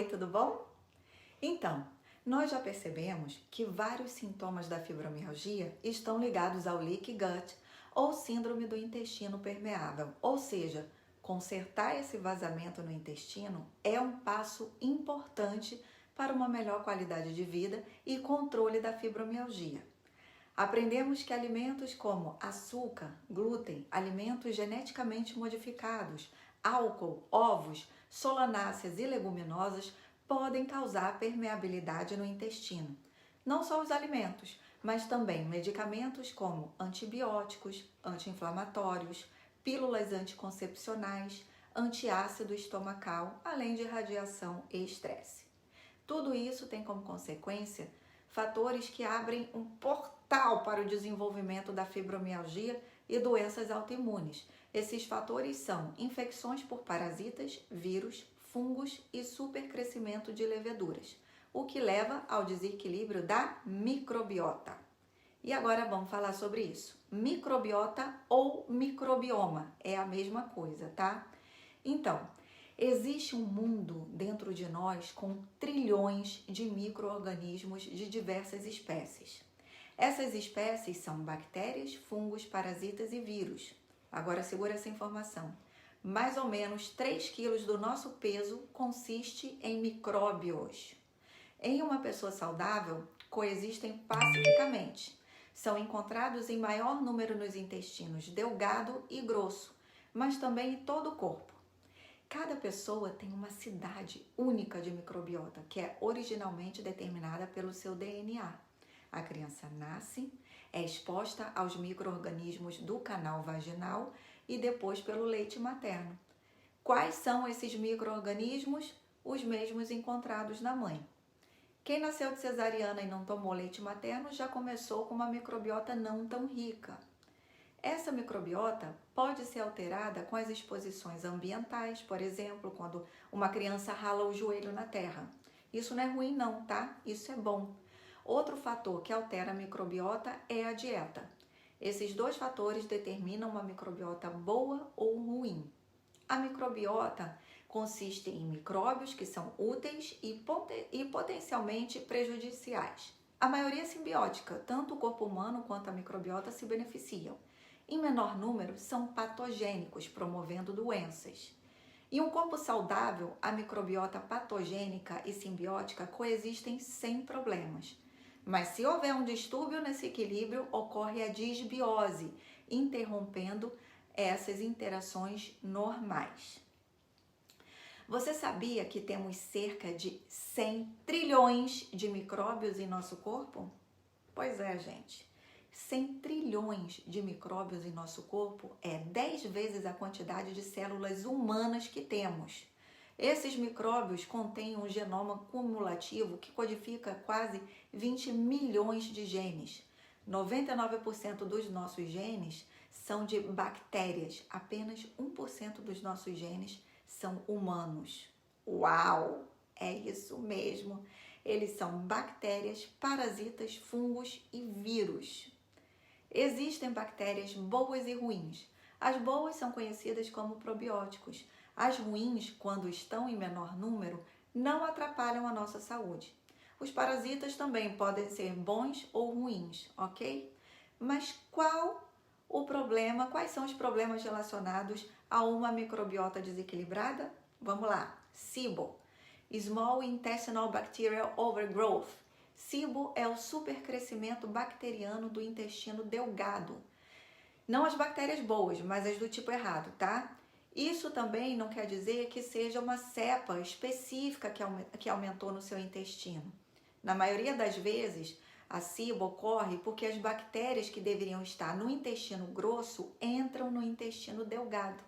Oi, tudo bom? Então, nós já percebemos que vários sintomas da fibromialgia estão ligados ao leaky gut ou síndrome do intestino permeável, ou seja, consertar esse vazamento no intestino é um passo importante para uma melhor qualidade de vida e controle da fibromialgia. Aprendemos que alimentos como açúcar, glúten, alimentos geneticamente modificados, álcool, ovos, solanáceas e leguminosas podem causar permeabilidade no intestino. Não só os alimentos, mas também medicamentos como antibióticos, anti-inflamatórios, pílulas anticoncepcionais, antiácido estomacal, além de radiação e estresse. Tudo isso tem como consequência fatores que abrem um portal para o desenvolvimento da fibromialgia e doenças autoimunes. Esses fatores são infecções por parasitas, vírus, fungos e supercrescimento de leveduras, o que leva ao desequilíbrio da microbiota. E agora vamos falar sobre isso. Microbiota ou microbioma é a mesma coisa, tá? Então, existe um mundo dentro de nós com trilhões de micro-organismos de diversas espécies. Essas espécies são bactérias, fungos, parasitas e vírus. Agora segura essa informação. Mais ou menos 3 quilos do nosso peso consiste em micróbios. Em uma pessoa saudável, coexistem pacificamente. São encontrados em maior número nos intestinos delgado e grosso, mas também em todo o corpo. Cada pessoa tem uma cidade única de microbiota, que é originalmente determinada pelo seu DNA. A criança nasce, é exposta aos micro-organismos do canal vaginal e depois pelo leite materno. Quais são esses micro-organismos? Os mesmos encontrados na mãe. Quem nasceu de cesariana e não tomou leite materno já começou com uma microbiota não tão rica. Essa microbiota pode ser alterada com as exposições ambientais, por exemplo, quando uma criança rala o joelho na terra. Isso não é ruim não, tá? Isso é bom. Outro fator que altera a microbiota é a dieta. Esses dois fatores determinam uma microbiota boa ou ruim. A microbiota consiste em micróbios que são úteis e potencialmente prejudiciais. A maioria é simbiótica, tanto o corpo humano quanto a microbiota se beneficiam. Em menor número, são patogênicos, promovendo doenças. Em um corpo saudável, a microbiota patogênica e simbiótica coexistem sem problemas. Mas se houver um distúrbio nesse equilíbrio, ocorre a disbiose, interrompendo essas interações normais. Você sabia que temos cerca de 100 trilhões de micróbios em nosso corpo? Pois é, gente. 100 trilhões de micróbios em nosso corpo é 10 vezes a quantidade de células humanas que temos. Esses micróbios contêm um genoma cumulativo que codifica quase 20 milhões de genes. 99% dos nossos genes são de bactérias, apenas 1% dos nossos genes são humanos. Uau! É isso mesmo! Eles são bactérias, parasitas, fungos e vírus. Existem bactérias boas e ruins. As boas são conhecidas como probióticos. As ruins, quando estão em menor número, não atrapalham a nossa saúde. Os parasitas também podem ser bons ou ruins, ok? Mas quais são os problemas relacionados a uma microbiota desequilibrada? Vamos lá. SIBO, Small Intestinal Bacterial Overgrowth. SIBO é o supercrescimento bacteriano do intestino delgado. Não as bactérias boas, mas as do tipo errado, tá? Isso também não quer dizer que seja uma cepa específica que aumentou no seu intestino. Na maioria das vezes, a SIBO ocorre porque as bactérias que deveriam estar no intestino grosso entram no intestino delgado.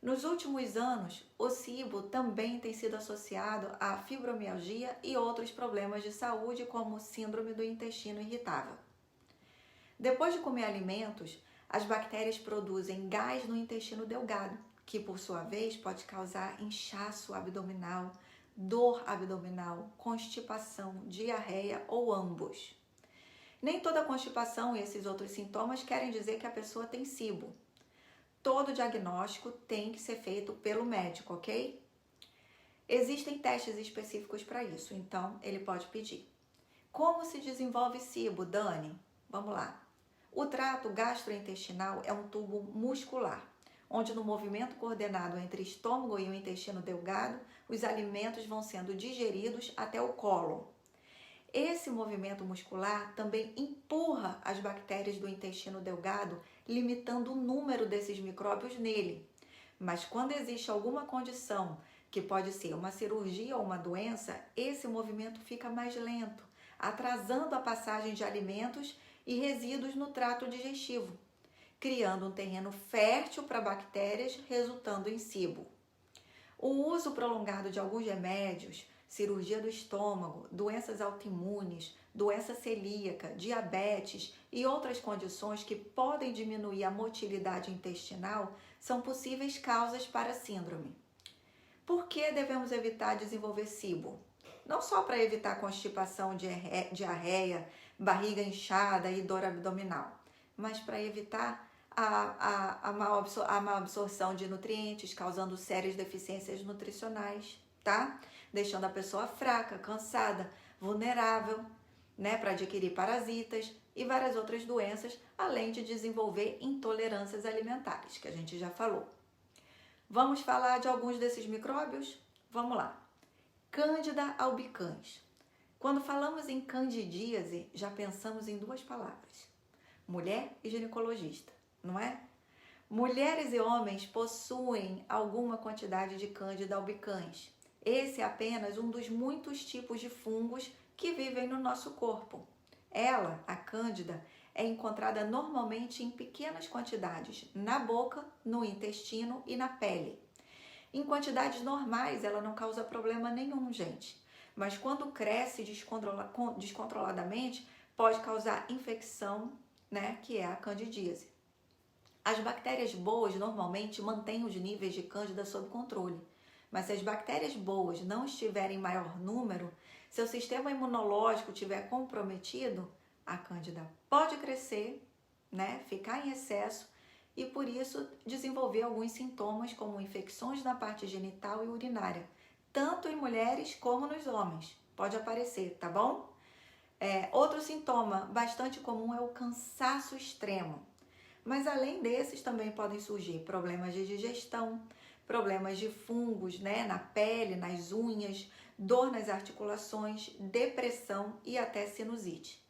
Nos últimos anos, o SIBO também tem sido associado à fibromialgia e outros problemas de saúde, como síndrome do intestino irritável. Depois de comer alimentos, as bactérias produzem gás no intestino delgado, que por sua vez pode causar inchaço abdominal, dor abdominal, constipação, diarreia ou ambos. Nem toda constipação e esses outros sintomas querem dizer que a pessoa tem SIBO. Todo diagnóstico tem que ser feito pelo médico, ok? Existem testes específicos para isso, então ele pode pedir. Como se desenvolve SIBO, Dani? Vamos lá. O trato gastrointestinal é um tubo muscular, onde no movimento coordenado entre estômago e o intestino delgado, os alimentos vão sendo digeridos até o cólon. Esse movimento muscular também empurra as bactérias do intestino delgado, limitando o número desses micróbios nele. Mas quando existe alguma condição, que pode ser uma cirurgia ou uma doença, esse movimento fica mais lento, atrasando a passagem de alimentos e resíduos no trato digestivo, criando um terreno fértil para bactérias, resultando em SIBO. O uso prolongado de alguns remédios, cirurgia do estômago, doenças autoimunes, doença celíaca, diabetes e outras condições que podem diminuir a motilidade intestinal são possíveis causas para a síndrome. Por que devemos evitar desenvolver SIBO? Não só para evitar constipação, diarreia, barriga inchada e dor abdominal, mas para evitar a má absorção de nutrientes, causando sérias deficiências nutricionais, tá? Deixando a pessoa fraca, cansada, vulnerável, né, para adquirir parasitas e várias outras doenças, além de desenvolver intolerâncias alimentares, que a gente já falou. Vamos falar de alguns desses micróbios? Vamos lá. Cândida albicans. Quando falamos em candidíase, já pensamos em duas palavras: mulher e ginecologista, não é? Mulheres e homens possuem alguma quantidade de Cândida albicans. Esse é apenas um dos muitos tipos de fungos que vivem no nosso corpo. Ela, a Cândida, é encontrada normalmente em pequenas quantidades na boca, no intestino e na pele. Em quantidades normais, ela não causa problema nenhum, gente. Mas quando cresce descontroladamente, pode causar infecção, né, que é a candidíase. As bactérias boas normalmente mantêm os níveis de Cândida sob controle. Mas se as bactérias boas não estiverem em maior número, seu sistema imunológico estiver comprometido, a Cândida pode crescer, né, ficar em excesso e por isso desenvolver alguns sintomas como infecções na parte genital e urinária, tanto em mulheres como nos homens. Pode aparecer, tá bom? Outro sintoma bastante comum é o cansaço extremo. Mas além desses também podem surgir problemas de digestão, problemas de fungos, né, na pele, nas unhas, dor nas articulações, depressão e até sinusite.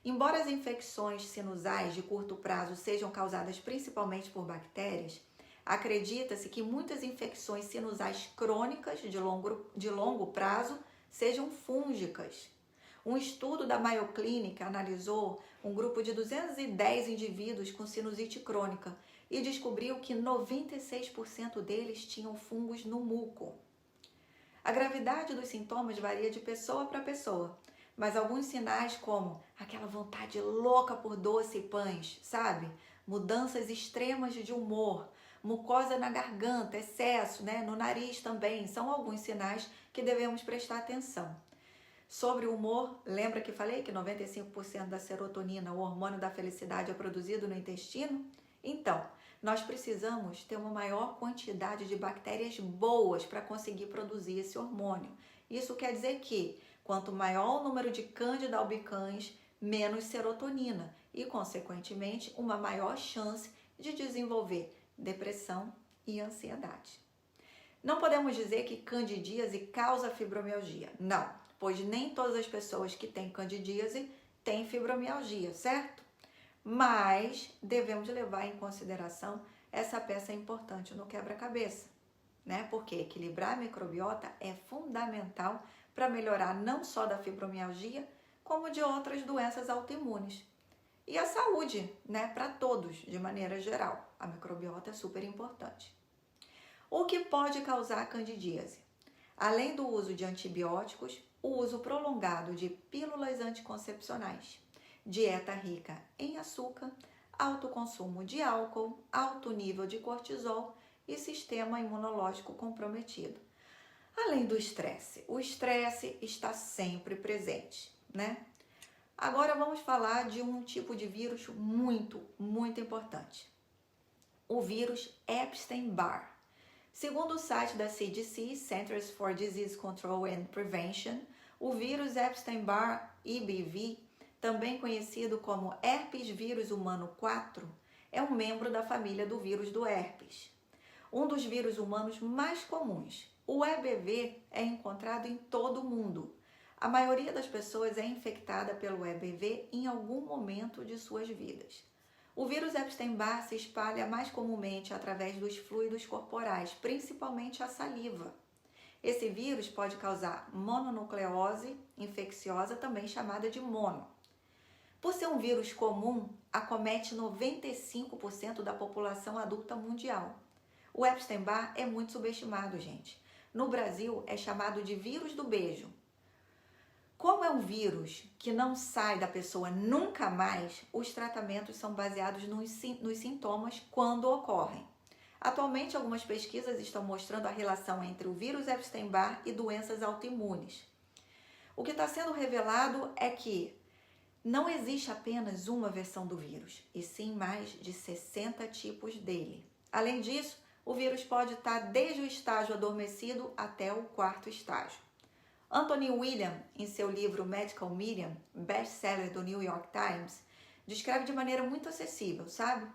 Embora as infecções sinusais de curto prazo sejam causadas principalmente por bactérias, acredita-se que muitas infecções sinusais crônicas de longo prazo sejam fúngicas. Um estudo da Mayo Clinic analisou um grupo de 210 indivíduos com sinusite crônica e descobriu que 96% deles tinham fungos no muco. A gravidade dos sintomas varia de pessoa para pessoa, mas alguns sinais como aquela vontade louca por doce e pães, sabe? Mudanças extremas de humor, mucosa na garganta, excesso, né? No nariz também, são alguns sinais que devemos prestar atenção. Sobre o humor, lembra que falei que 95% da serotonina, o hormônio da felicidade, é produzido no intestino? Então, nós precisamos ter uma maior quantidade de bactérias boas para conseguir produzir esse hormônio. Isso quer dizer que quanto maior o número de Cândida albicans, menos serotonina e, consequentemente, uma maior chance de desenvolver depressão e ansiedade. Não podemos dizer que candidíase causa fibromialgia, não, pois nem todas as pessoas que têm candidíase têm fibromialgia, certo? Mas devemos levar em consideração essa peça importante no quebra-cabeça, né? Porque equilibrar a microbiota é fundamental para melhorar não só da fibromialgia, como de outras doenças autoimunes. E a saúde, né? Para todos, de maneira geral. A microbiota é super importante. O que pode causar candidíase? Além do uso de antibióticos, o uso prolongado de pílulas anticoncepcionais, dieta rica em açúcar, alto consumo de álcool, alto nível de cortisol e sistema imunológico comprometido. Além do estresse, o estresse está sempre presente, né? Agora vamos falar de um tipo de vírus muito importante. O vírus Epstein-Barr. Segundo o site da CDC, Centers for Disease Control and Prevention, o vírus Epstein-Barr EBV, também conhecido como herpes vírus humano 4, é um membro da família do vírus do herpes. Um dos vírus humanos mais comuns. O EBV é encontrado em todo o mundo. A maioria das pessoas é infectada pelo EBV em algum momento de suas vidas. O vírus Epstein-Barr se espalha mais comumente através dos fluidos corporais, principalmente a saliva. Esse vírus pode causar mononucleose infecciosa, também chamada de mono. Por ser um vírus comum, acomete 95% da população adulta mundial. O Epstein-Barr é muito subestimado, gente. No Brasil, é chamado de vírus do beijo. Como é um vírus que não sai da pessoa nunca mais, os tratamentos são baseados nos sintomas quando ocorrem. Atualmente, algumas pesquisas estão mostrando a relação entre o vírus Epstein-Barr e doenças autoimunes. O que está sendo revelado é que não existe apenas uma versão do vírus, e sim mais de 60 tipos dele. Além disso, o vírus pode estar desde o estágio adormecido até o quarto estágio. Anthony William, em seu livro Medical Medium, best-seller do New York Times, descreve de maneira muito acessível, sabe?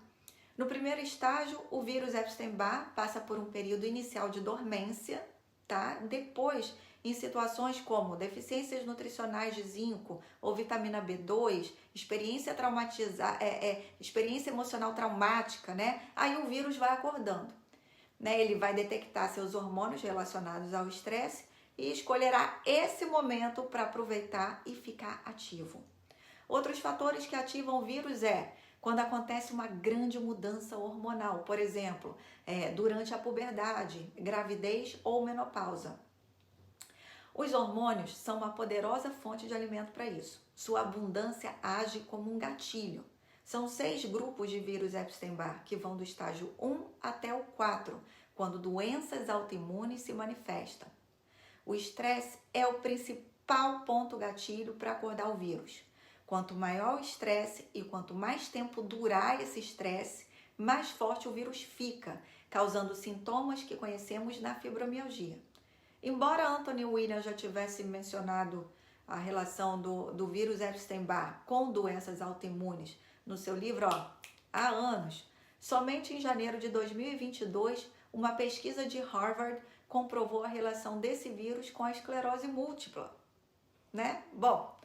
No primeiro estágio, o vírus Epstein-Barr passa por um período inicial de dormência, tá? Depois, em situações como deficiências nutricionais de zinco ou vitamina B2, experiência emocional traumática, né? Aí o vírus vai acordando, né? Ele vai detectar seus hormônios relacionados ao estresse e escolherá esse momento para aproveitar e ficar ativo. Outros fatores que ativam o vírus quando acontece uma grande mudança hormonal, por exemplo, durante a puberdade, gravidez ou menopausa. Os hormônios são uma poderosa fonte de alimento para isso. Sua abundância age como um gatilho. São 6 grupos de vírus Epstein-Barr que vão do estágio 1 até o 4, quando doenças autoimunes se manifestam. O estresse é o principal ponto gatilho para acordar o vírus. Quanto maior o estresse e quanto mais tempo durar esse estresse, mais forte o vírus fica, causando sintomas que conhecemos na fibromialgia. Embora Anthony William já tivesse mencionado a relação do vírus Epstein-Barr com doenças autoimunes no seu livro há anos, somente em janeiro de 2022, uma pesquisa de Harvard comprovou a relação desse vírus com a esclerose múltipla, né? Bom,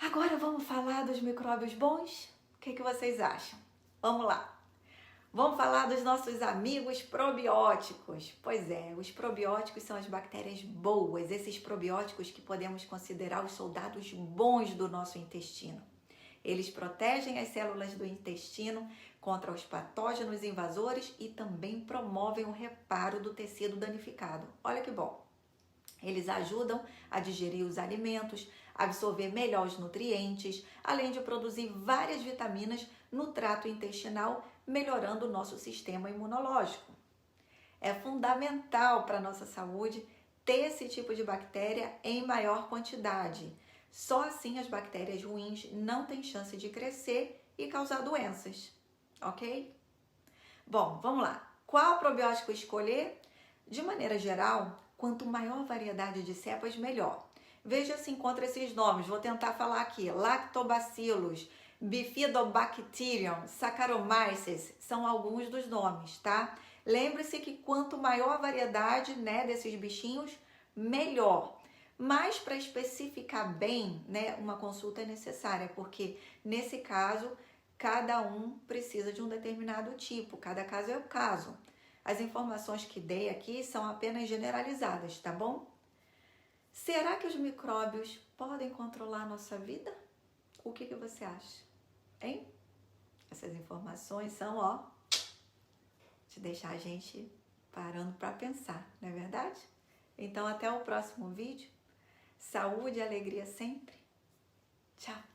agora vamos falar dos micróbios bons? O que vocês acham? Vamos lá. Vamos falar dos nossos amigos probióticos. Pois é, os probióticos são as bactérias boas, esses probióticos que podemos considerar os soldados bons do nosso intestino. Eles protegem as células do intestino contra os patógenos invasores e também promovem o reparo do tecido danificado. Olha que bom! Eles ajudam a digerir os alimentos, absorver melhor os nutrientes, além de produzir várias vitaminas no trato intestinal, melhorando o nosso sistema imunológico. É fundamental para a nossa saúde ter esse tipo de bactéria em maior quantidade. Só assim as bactérias ruins não têm chance de crescer e causar doenças, ok? Bom, vamos lá. Qual probiótico escolher? De maneira geral, quanto maior variedade de cepas, melhor. Veja se encontra esses nomes. Vou tentar falar aqui. Lactobacillus, Bifidobacterium, Saccharomyces, são alguns dos nomes, tá? Lembre-se que quanto maior a variedade, né, desses bichinhos, melhor. Mas para especificar bem, né, uma consulta é necessária, porque nesse caso, cada um precisa de um determinado tipo, cada caso é o caso. As informações que dei aqui são apenas generalizadas, tá bom? Será que os micróbios podem controlar a nossa vida? O que você acha? Hein? Essas informações são, de deixar a gente parando para pensar, não é verdade? Então, até o próximo vídeo. Saúde e alegria sempre. Tchau!